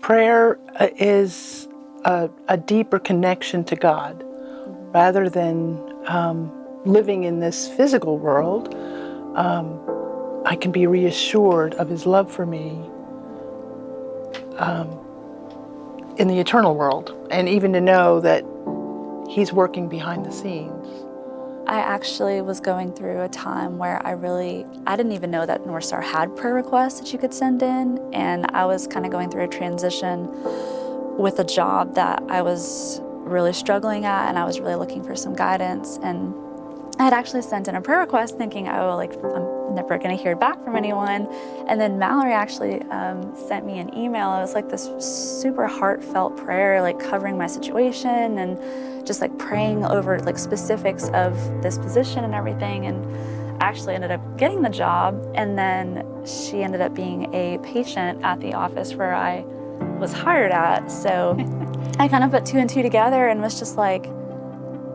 prayer is a deeper connection to God rather than living in this physical world. I can be reassured of His love for me in the eternal world, and even to know that He's working behind the scenes. I actually was going through a time where I didn't even know that NorthStar had prayer requests that you could send in, and I was kind of going through a transition with a job that I was really struggling at, and I was really looking for some guidance. And I had actually sent in a prayer request thinking, oh, like, I'm never gonna hear back from anyone. And then Mallory actually sent me an email. It was like this super heartfelt prayer, like covering my situation and just like praying over like specifics of this position and everything. And I actually ended up getting the job. And then she ended up being a patient at the office where I was hired at. So I kind of put two and two together and was just like,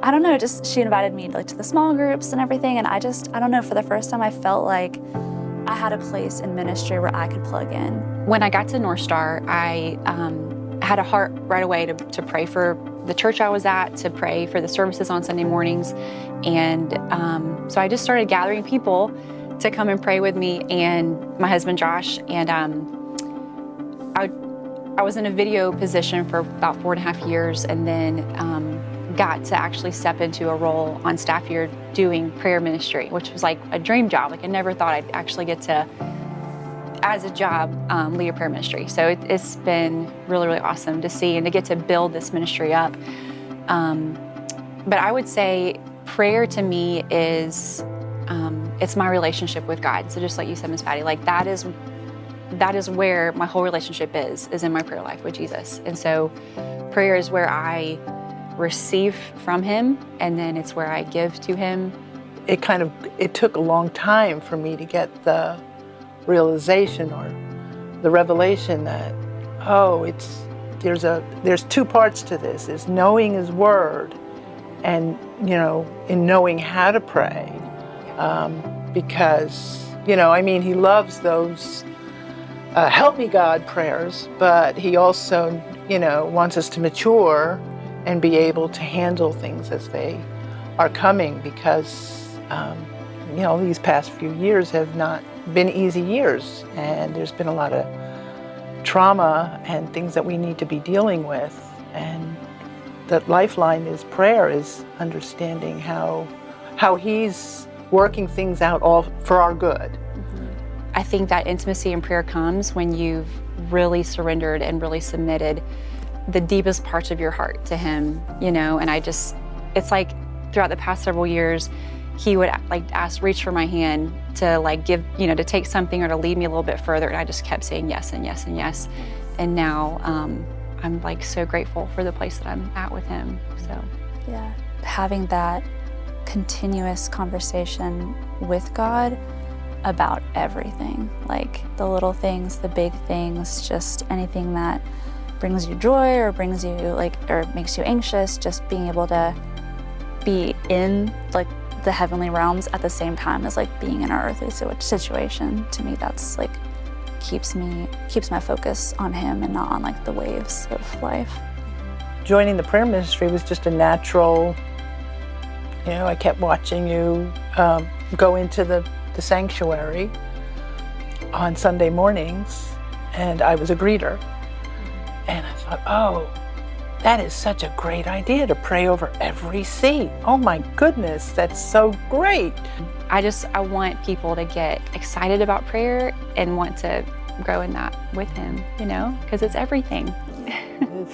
I don't know, just she invited me like to the small groups and everything, and I don't know, for the first time I felt like I had a place in ministry where I could plug in. When I got to NorthStar, I had a heart right away to pray for the church I was at, to pray for the services on Sunday mornings, and so I just started gathering people to come and pray with me and my husband Josh, and I was in a video position for about 4.5 years, and then got to actually step into a role on staff here doing prayer ministry, which was like a dream job. Like, I never thought I'd actually get to, as a job, lead a prayer ministry. So it's been really, really awesome to see and to get to build this ministry up. But I would say prayer to me is, it's my relationship with God. So just like you said, Miss Patty, like that is where my whole relationship is in my prayer life with Jesus. And so prayer is where I receive from Him, and then it's where I give to Him. It took a long time for me to get the realization or the revelation that, oh, there's two parts to this. There's knowing His Word and, in knowing how to pray. Because, He loves those help me God prayers, but He also, wants us to mature and be able to handle things as they are coming, because, these past few years have not been easy years, and there's been a lot of trauma and things that we need to be dealing with. And the lifeline is prayer, is understanding how He's working things out all for our good. I think that intimacy in prayer comes when you've really surrendered and really submitted the deepest parts of your heart to Him, and it's like throughout the past several years, He would reach for my hand to give, to take something or to lead me a little bit further, and I just kept saying yes and yes and yes. And now I'm so grateful for the place that I'm at with Him. So yeah, having that continuous conversation with God about everything, like the little things, the big things, just anything that brings you joy or brings you or makes you anxious, just being able to be in the heavenly realms at the same time as being in our earthly situation. To me, that's keeps my focus on Him and not on the waves of life. Joining the prayer ministry was just a natural, I kept watching you go into the sanctuary on Sunday mornings, and I was a greeter. And I thought, oh, that is such a great idea to pray over every seat. Oh my goodness, that's so great. I want people to get excited about prayer and want to grow in that with Him, because it's everything. It is.